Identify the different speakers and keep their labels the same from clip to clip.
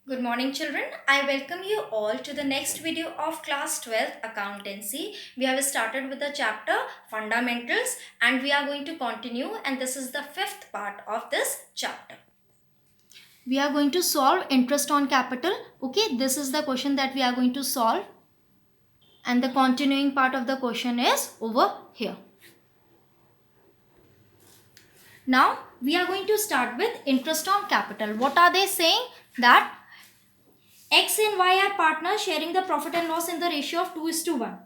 Speaker 1: Good morning, children. I welcome you all to the next video of class 12 accountancy. We have started with the chapter fundamentals and we are going to continue, and this is the fifth part of this chapter. We are going to solve interest on capital. Okay, this is the question that we are going to solve, and the continuing part of the question is over here. Now we are going to start with interest on capital. What are they saying? That X and Y are partners sharing the profit and loss in the ratio of 2 is to 1.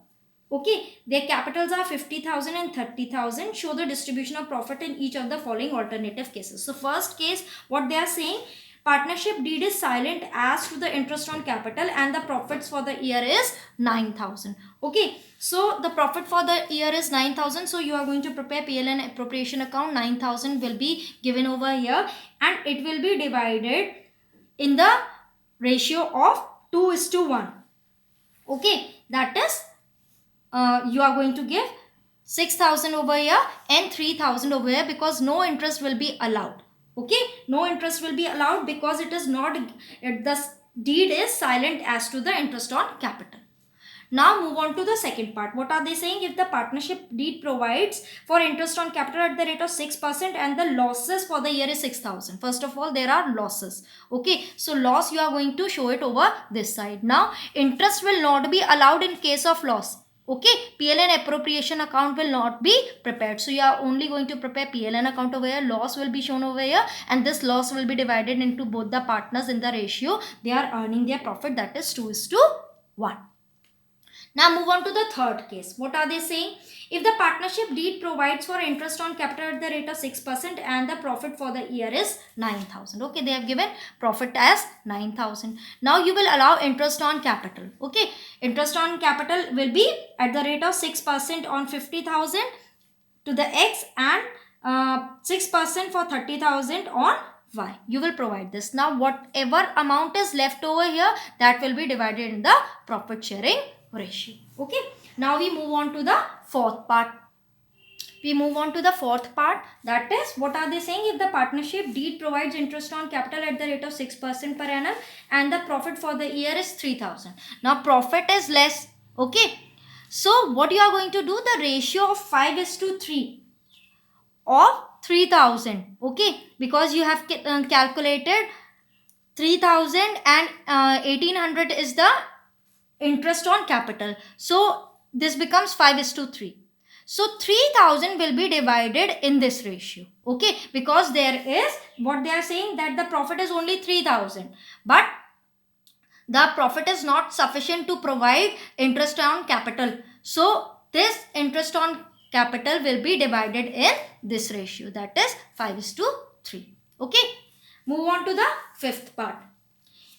Speaker 1: Okay, their capitals are 50,000 and 30,000. Show the distribution of profit in each of the following alternative cases. So first case, what they are saying, partnership deed is silent as to the interest on capital and the profits for the year is 9,000. Okay, so the profit for the year is 9,000. So you are going to prepare PLN appropriation account. 9,000 will be given over here and it will be divided in the ratio of 2 is to 1. Okay, that is you are going to give 6,000 over here and 3,000 over here because no interest will be allowed. Okay, no interest will be allowed because it is not, the deed is silent as to the interest on capital. Now move on to the second part. What are they saying? If the partnership deed provides for interest on capital at the rate of 6% and the losses for the year is 6,000. First of all, there are losses. Okay, so loss you are going to show it over this side. Now interest will not be allowed in case of loss. Okay, PLN appropriation account will not be prepared. So you are only going to prepare PLN account over here. Loss will be shown over here and this loss will be divided into both the partners in the ratio. They are earning their profit, that is 2 is to 1. Now move on to the third case. What are they saying? If the partnership deed provides for interest on capital at the rate of 6% and the profit for the year is 9,000. Okay, they have given profit as 9,000. Now you will allow interest on capital. Okay, interest on capital will be at the rate of 6% on 50,000 to the X and 6% for 30,000 on Y. You will provide this. Now whatever amount is left over here, that will be divided in the profit sharing ratio. Okay, now we move on to the fourth part. That is, what are they saying? If the partnership deed provides interest on capital at the rate of 6% per annum and the profit for the year is 3,000. Now profit is less. Okay, so what you are going to do, the ratio of 5 is to 3 of 3,000. Okay, because you have calculated 3,000 and 1,800 is the interest on capital. So this becomes 5 is to 3. So 3,000 will be divided in this ratio. Okay, because there is, what they are saying, that the profit is only 3,000. But the profit is not sufficient to provide interest on capital. So this interest on capital will be divided in this ratio, that is 5 is to 3. Okay, move on to the fifth part.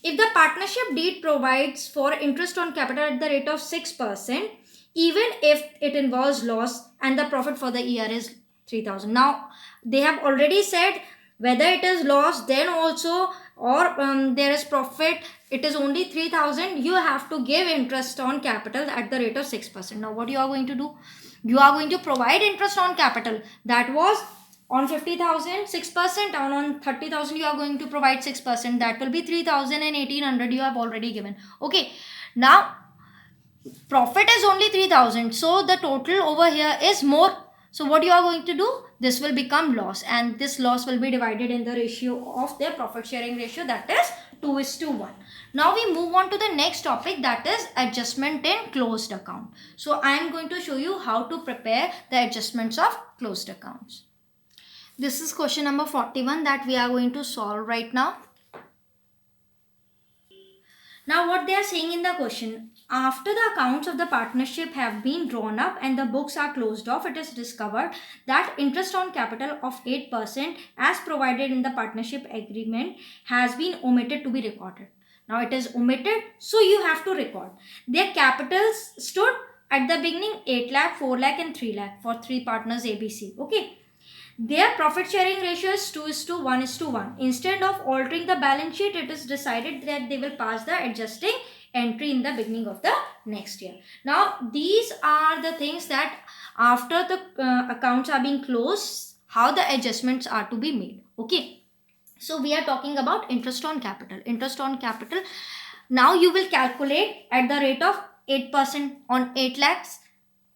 Speaker 1: If the partnership deed provides for interest on capital at the rate of 6%, even if it involves loss and the profit for the year is 3,000. Now, they have already said whether it is loss then also or there is profit, it is only 3,000. You have to give interest on capital at the rate of 6%. Now, what you are going to do? You are going to provide interest on capital. That was on 50,000 6%, and on 30,000 you are going to provide 6%. That will be 3,000 and 1,800 you have already given. Okay, now profit is only 3,000, so the total over here is more. So what you are going to do, this will become loss and this loss will be divided in the ratio of their profit sharing ratio, that is 2 is to 1. Now we move on to the next topic, that is adjustment in closed account. So I am going to show you how to prepare the adjustments of closed accounts. This is question number 41 that we are going to solve right now. Now what they are saying in the question, after the accounts of the partnership have been drawn up and the books are closed off, it is discovered that interest on capital of 8% as provided in the partnership agreement has been omitted to be recorded. Now it is omitted, so you have to record. Their capitals stood at the beginning 8 lakh, 4 lakh and 3 lakh for three partners ABC. Okay. Their profit sharing ratio is 2 is to 1 is to 1. Instead of altering the balance sheet, it is decided that they will pass the adjusting entry in the beginning of the next year. Now, these are the things that after the accounts are being closed, how the adjustments are to be made. Okay. So we are talking about interest on capital. Interest on capital. Now you will calculate at the rate of 8% on 8 lakhs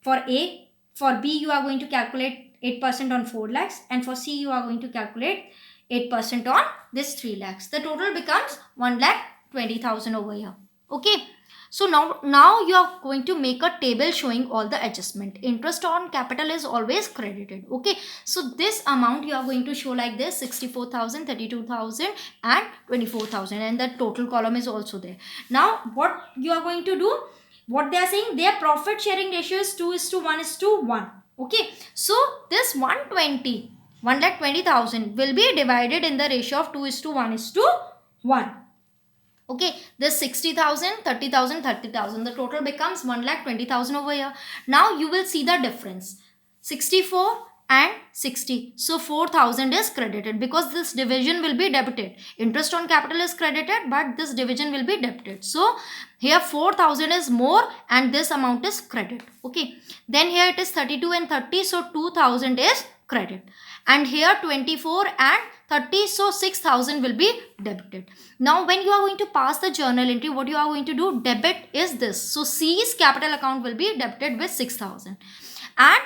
Speaker 1: for A. For B you are going to calculate 8% on 4 lakhs, and for C you are going to calculate 8% on this 3 lakhs. The total becomes 1,20,000 over here. Okay. So now you are going to make a table showing all the adjustment. Interest on capital is always credited. Okay. So this amount you are going to show like this: 64,000, 32,000 and 24,000, and the total column is also there. Now what you are going to do, what they are saying, their profit sharing ratio is 2:1:1. Okay. So this 1,20,000 will be divided in the ratio of 2:1:1. Okay, this 60,000, 30,000, 30,000. The total becomes 1,20,000 over here. Now you will see the difference. 64 and 60. So 4,000 is credited because this division will be debited. Interest on capital is credited, but this division will be debited. So here 4,000 is more and this amount is credit. Okay. Then here it is 32 and 30. So 2,000 is credit. And here 24 and 30, so 6,000 will be debited. Now when you are going to pass the journal entry, what you are going to do, debit is this. So C's capital account will be debited with 6,000, and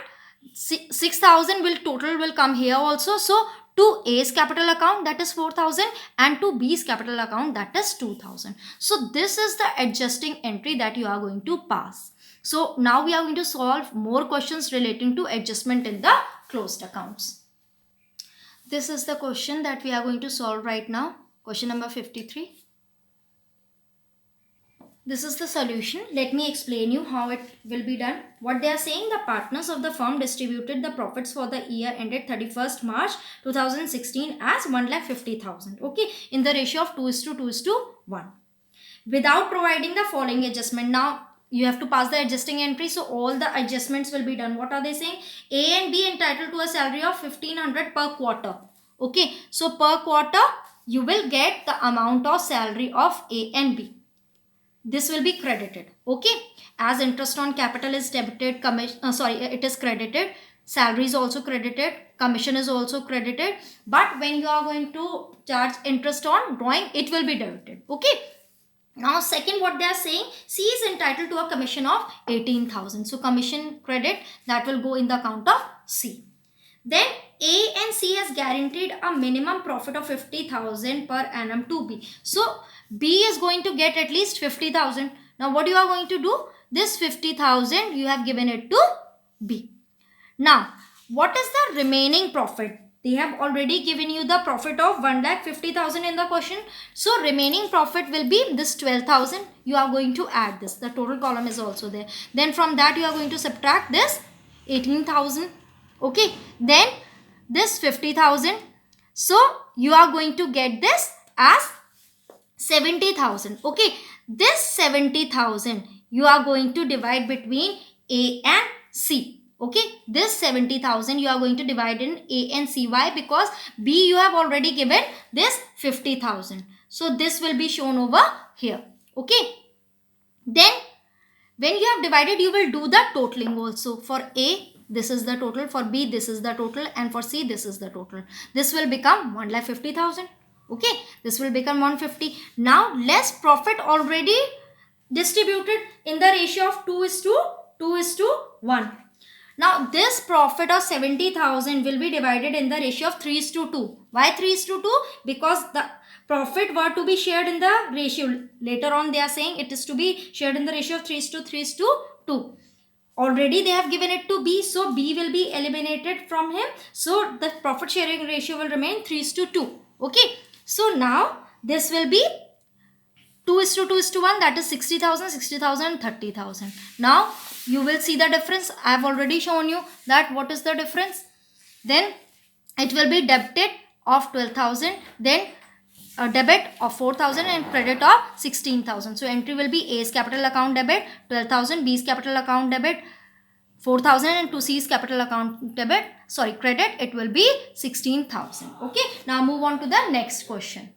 Speaker 1: 6,000 will total will come here also. So to A's capital account, that is 4,000, and to B's capital account, that is 2,000. So this is the adjusting entry that you are going to pass. So now we are going to solve more questions relating to adjustment in the closed accounts. This is the question that we are going to solve right now. Question number 53. This is the solution. Let me explain you how it will be done. What they are saying, the partners of the firm distributed the profits for the year ended 31st March 2016 as 1,50,000. Okay, in the ratio of 2:1. Without providing the following adjustment. Now you have to pass the adjusting entry, so all the adjustments will be done. What are they saying? A and B entitled to a salary of 1,500 per quarter. Okay, so per quarter you will get the amount of salary of A and B. This will be credited. Okay, as interest on capital is debited, it is credited, salary is also credited, commission is also credited, but when you are going to charge interest on drawing, it will be debited. Okay. Now second, what they are saying, C is entitled to a commission of 18,000. So commission credit that will go in the account of C. Then A and C has guaranteed a minimum profit of 50,000 per annum to B. So B is going to get at least 50,000. Now what you are going to do? This 50,000 you have given it to B. Now what is the remaining profit? They have already given you the profit of 1,50,000 in the question. So remaining profit will be this 12,000. You are going to add this. The total column is also there. Then from that you are going to subtract this 18,000. Okay. Then this 50,000. So you are going to get this as 70,000. Okay. This 70,000 you are going to divide between A and C. Okay, this 70,000 you are going to divide in A and C. Why? Because B you have already given this 50,000. So this will be shown over here. Okay. Then when you have divided, you will do the totaling also. For A, this is the total. For B, this is the total. And for C, this is the total. This will become 1,50,000. Okay, this will become 150. Now less profit already distributed in the ratio of 2:1. Now this profit of 70,000 will be divided in the ratio of 3:2. Why 3:2? Because the profit were to be shared in the ratio. Later on they are saying it is to be shared in the ratio of 3:2. Already they have given it to B, so B will be eliminated from him. So the profit sharing ratio will remain 3:2. Okay. So now this will be 2:1, that is 60,000, 60,000, 30,000. Now you will see the difference. I have already shown you that what is the difference. Then it will be debited of 12,000, then a debit of 4,000 and credit of 16,000. So entry will be A's capital account debit 12,000, B's capital account debit 4,000, and to C's capital account credit, it will be 16,000. Okay. Now move on to the next question.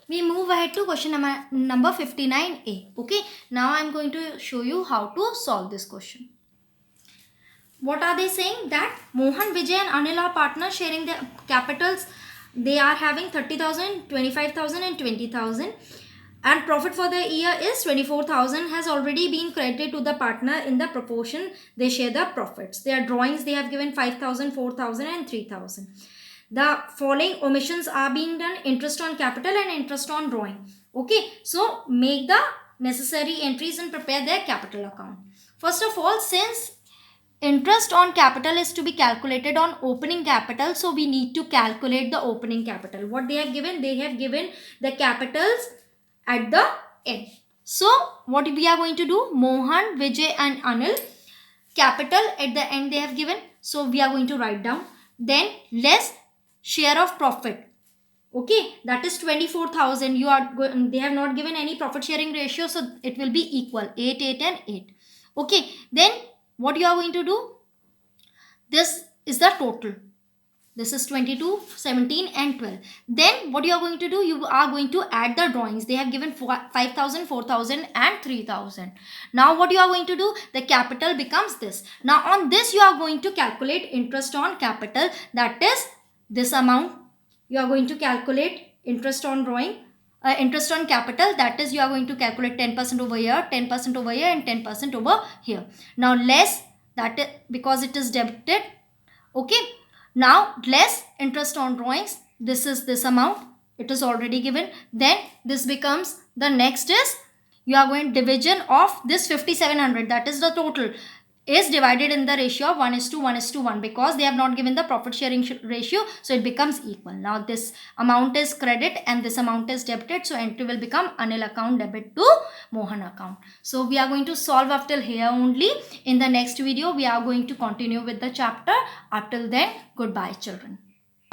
Speaker 1: We move ahead to question number 59A. Okay. Now I am going to show you how to solve this question. What are they saying? That Mohan, Vijay and Anil are partners sharing their capitals they are having 30,000, 25,000 and 20,000, and profit for the year is 24,000 has already been credited to the partner in the proportion they share the profits. Their drawings, they have given 5,000, 4,000 and 3,000. The following omissions are being done: interest on capital and interest on drawing. Okay, so make the necessary entries and prepare their capital account. First of all, since interest on capital is to be calculated on opening capital, so we need to calculate the opening capital. What they have given? They have given the capitals at the end. So what we are going to do? Mohan, Vijay and Anil, capital at the end they have given. So we are going to write down. Then less share of profit. Okay, that is 24,000. They have not given any profit sharing ratio, so it will be equal 8, 8 and 8. Okay, then what you are going to do? This is the total. This is 22, 17 and 12. Then what you are going to do? You are going to add the drawings. They have given 5,000, 4,000 and 3,000. Now what you are going to do? The capital becomes this. Now on this you are going to calculate interest on capital. That is this amount. You are going to calculate interest on drawing. Interest on capital, that is you are going to calculate 10% over here, 10% over here and 10% over here. Now less, that is because it is debited. Okay, now less interest on drawings, this is this amount, it is already given. Then this becomes, the next is you are going division of this 5,700, that is the total, is divided in the ratio of 1:1:1 because they have not given the profit sharing ratio, so it becomes equal. Now this amount is credit and this amount is debited, so entry will become Anil account debit to Mohan account. So we are going to solve up till here only. In the next video we are going to continue with the chapter. Up till then, goodbye children.